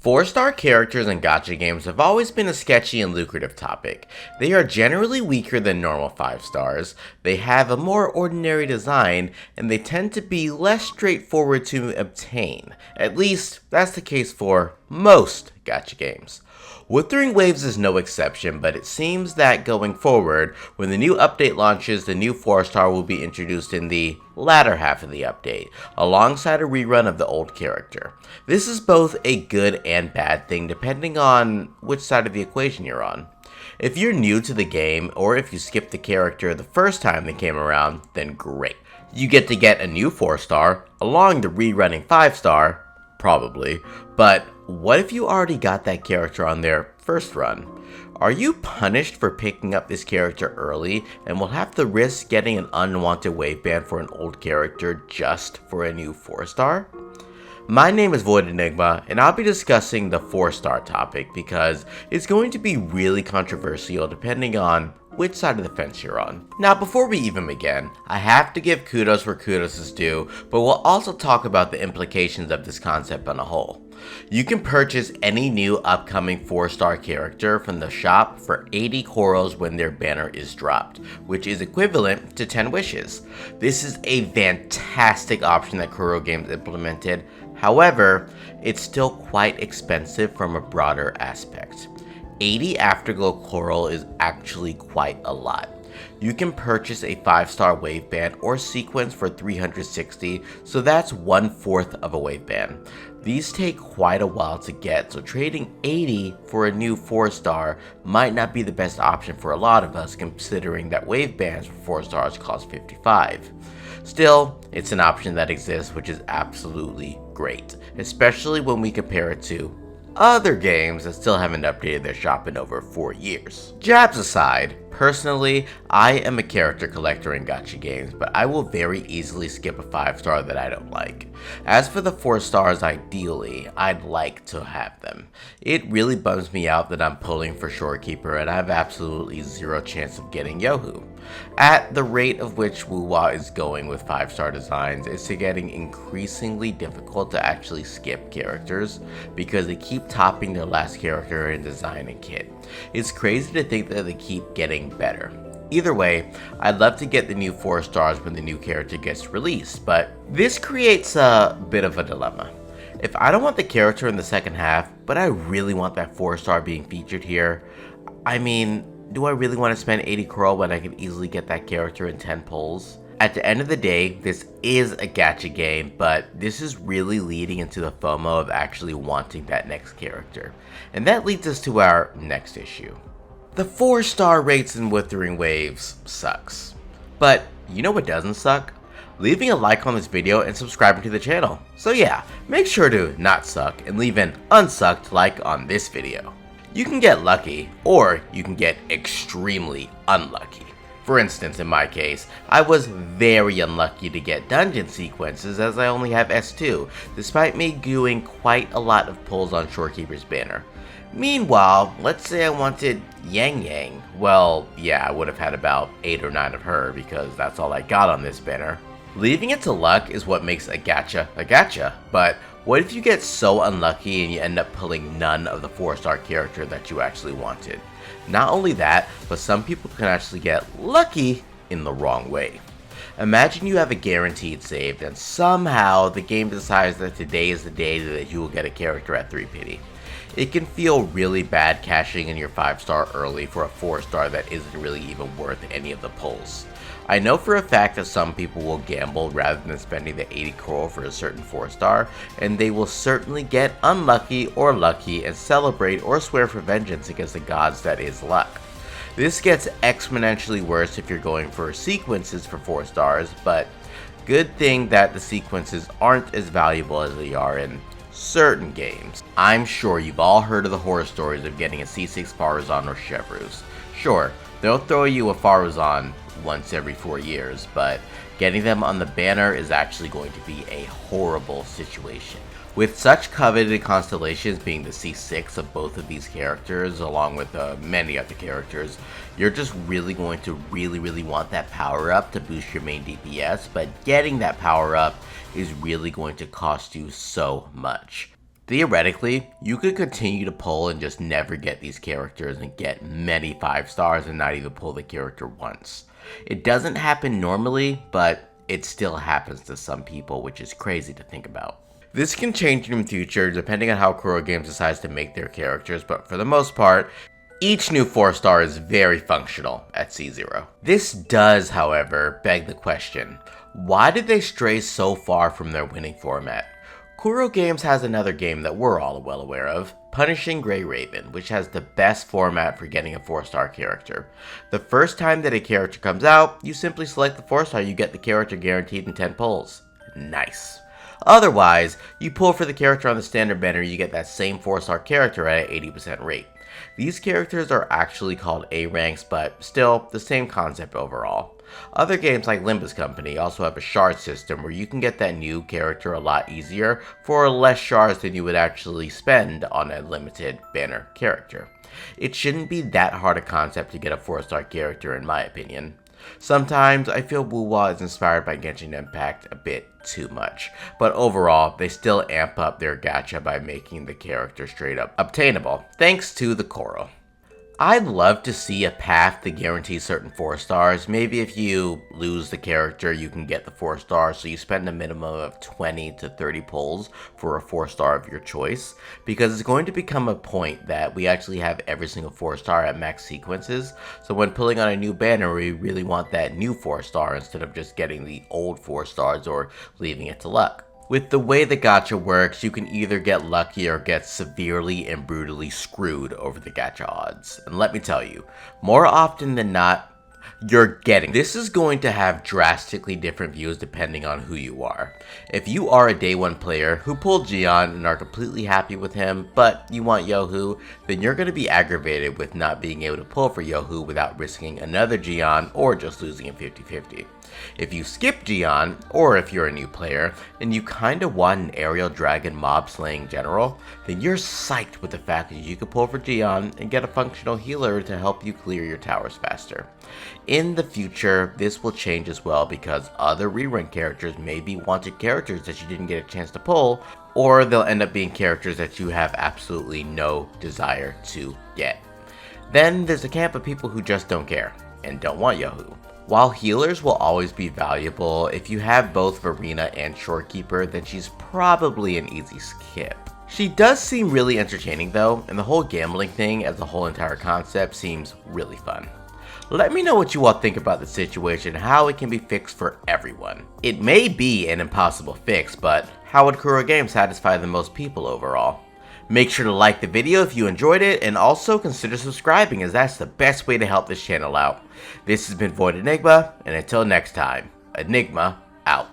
4-star characters in gacha games have always been a sketchy and lucrative topic. They are generally weaker than normal 5 stars, they have a more ordinary design, and they tend to be less straightforward to obtain. At least, that's the case for most gacha games. Wuthering Waves is no exception, but it seems that going forward, when the new update launches, the new 4-star will be introduced in the latter half of the update, alongside a rerun of the old character. This is both a good and bad thing depending on which side of the equation you're on. If you're new to the game, or if you skipped the character the first time they came around, then great. You get to get a new 4-star, along the rerunning 5-star, probably, but what if you already got that character on their first run? Are you punished for picking up this character early and will have to risk getting an unwanted wave ban for an old character just for a new 4-star? My name is Void Enigma, and I'll be discussing the 4-star topic because it's going to be really controversial depending on which side of the fence you're on. Now, before we even begin, I have to give kudos where kudos is due, but we'll also talk about the implications of this concept on a whole. You can purchase any new upcoming 4-star character from the shop for 80 corals when their banner is dropped, which is equivalent to 10 wishes. This is a fantastic option that Kuro Games implemented. However, it's still quite expensive from a broader aspect. 80 Afterglow Coral is actually quite a lot. You can purchase a 5-star wave band or sequence for 360, so that's 1/4 of a wave band. These take quite a while to get, so trading 80 for a new 4-star might not be the best option for a lot of us, considering that wave bands for 4 stars cost 55. Still, it's an option that exists, which is absolutely great, especially when we compare it to other games that still haven't updated their shop in over 4 years. Jabs aside, personally, I am a character collector in gacha games, but I will very easily skip a 5-star that I don't like. As for the 4 stars, ideally, I'd like to have them. It really bums me out that I'm pulling for Shorekeeper and I have absolutely zero chance of getting Youhu. At the rate of which Wuwa is going with 5-star designs, it's getting increasingly difficult to actually skip characters because they keep topping their last character in design and kit. It's crazy to think that they keep getting better. Either way, I'd love to get the new 4 stars when the new character gets released, but this creates a bit of a dilemma. If I don't want the character in the second half, but I really want that 4-star being featured here, do I really want to spend 80 coral when I can easily get that character in 10 pulls? At the end of the day, this is a gacha game, but this is really leading into the FOMO of actually wanting that next character. And that leads us to our next issue. The 4-star rates in Wuthering Waves sucks. But you know what doesn't suck? Leaving a like on this video and subscribing to the channel. So yeah, make sure to not suck and leave an unsucked like on this video. You can get lucky, or you can get extremely unlucky. For instance, in my case, I was very unlucky to get dungeon sequences as I only have S2, despite me doing quite a lot of pulls on Shorekeeper's banner. Meanwhile, let's say I wanted Yang. Well, yeah, I would have had about 8 or 9 of her because that's all I got on this banner. Leaving it to luck is what makes a gacha, but what if you get so unlucky and you end up pulling none of the 4-star character that you actually wanted? Not only that, but some people can actually get lucky in the wrong way. Imagine you have a guaranteed save and somehow the game decides that today is the day that you will get a character at 3 pity. It can feel really bad cashing in your 5-star early for a 4-star that isn't really even worth any of the pulls. I know for a fact that some people will gamble rather than spending the 80 coral for a certain 4-star, and they will certainly get unlucky or lucky and celebrate or swear for vengeance against the gods that is luck. This gets exponentially worse if you're going for sequences for 4 stars, but good thing that the sequences aren't as valuable as they are in certain games. I'm sure you've all heard of the horror stories of getting a C6 Farazan or Chevruz. Sure, they'll throw you a Farazan once every 4 years, but getting them on the banner is actually going to be a horrible situation. With such coveted constellations being the C6 of both of these characters, along with many other characters, you're just really going to really want that power up to boost your main DPS, but getting that power up is really going to cost you so much. Theoretically, you could continue to pull and just never get these characters and get many 5 stars and not even pull the character once. It doesn't happen normally, but it still happens to some people, which is crazy to think about. This can change in the future depending on how Kuro Games decides to make their characters, but for the most part, each new 4-star is very functional at C0. This does, however, beg the question, why did they stray so far from their winning format? Kuro Games has another game that we're all well aware of, Punishing Grey Raven, which has the best format for getting a 4-star character. The first time that a character comes out, you simply select the 4-star, you get the character guaranteed in 10 pulls. Nice. Otherwise, you pull for the character on the standard banner, you get that same 4-star character at an 80% rate. These characters are actually called A ranks, but still, the same concept overall. Other games like Limbus Company also have a shard system where you can get that new character a lot easier for less shards than you would actually spend on a limited banner character. It shouldn't be that hard a concept to get a 4-star character in my opinion. Sometimes I feel Wuwa is inspired by Genshin Impact a bit too much, but overall they still amp up their gacha by making the character straight up obtainable, thanks to the Coral. I'd love to see a path to guarantee certain 4 stars. Maybe if you lose the character, you can get the 4 stars, so you spend a minimum of 20 to 30 pulls for a 4-star of your choice. Because it's going to become a point that we actually have every single 4-star at max sequences. So when pulling on a new banner, we really want that new 4-star instead of just getting the old 4 stars or leaving it to luck. With the way the gacha works, you can either get lucky or get severely and brutally screwed over the gacha odds. And let me tell you, more often than not, you're getting. This is going to have drastically different views depending on who you are. If you are a day 1 player who pulled Jiyan and are completely happy with him, but you want Youhu, then you're going to be aggravated with not being able to pull for Youhu without risking another Jiyan or just losing it 50-50. If you skip Jiyan, or if you're a new player, and you kinda want an aerial dragon mob slaying general, then you're psyched with the fact that you can pull for Jiyan and get a functional healer to help you clear your towers faster. In the future, this will change as well because other rerun characters may be wanted characters that you didn't get a chance to pull, or they'll end up being characters that you have absolutely no desire to get. Then there's a camp of people who just don't care, and don't want Youhu. While healers will always be valuable, if you have both Verena and Shorekeeper, then she's probably an easy skip. She does seem really entertaining though, and the whole gambling thing as a whole entire concept seems really fun. Let me know what you all think about the situation, how it can be fixed for everyone. It may be an impossible fix, but how would Kuro Games satisfy the most people overall? Make sure to like the video if you enjoyed it, and also consider subscribing as that's the best way to help this channel out. This has been Void Enigma, and until next time, Enigma out.